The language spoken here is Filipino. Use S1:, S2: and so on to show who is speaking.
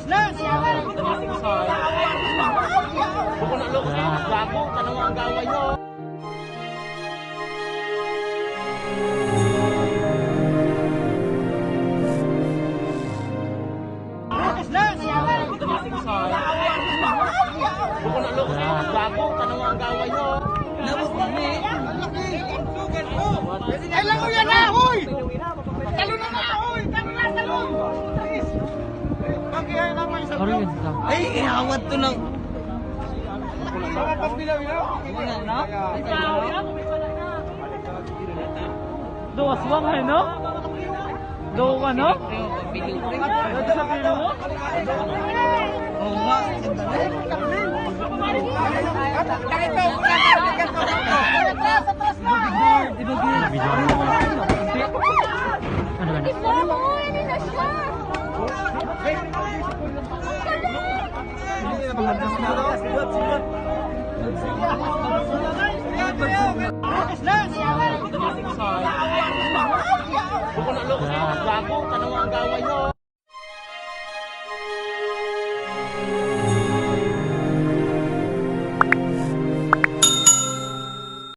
S1: na!
S2: Buko na loko na. Gago, tanong mo ang gaway nyo. Buko na loko na. Gago, tanong mo ang gaway nyo.
S1: Ay lang ko yan na, huy! Talo na na, huy! Talo na, talo!
S3: Ay, ihawat to ng...
S4: Do aswang hai no? Do ka no? Ito sa pilo mo?
S3: Oo nga.
S2: Buko na loko na. Gago, tanong mo ang gaway nyo.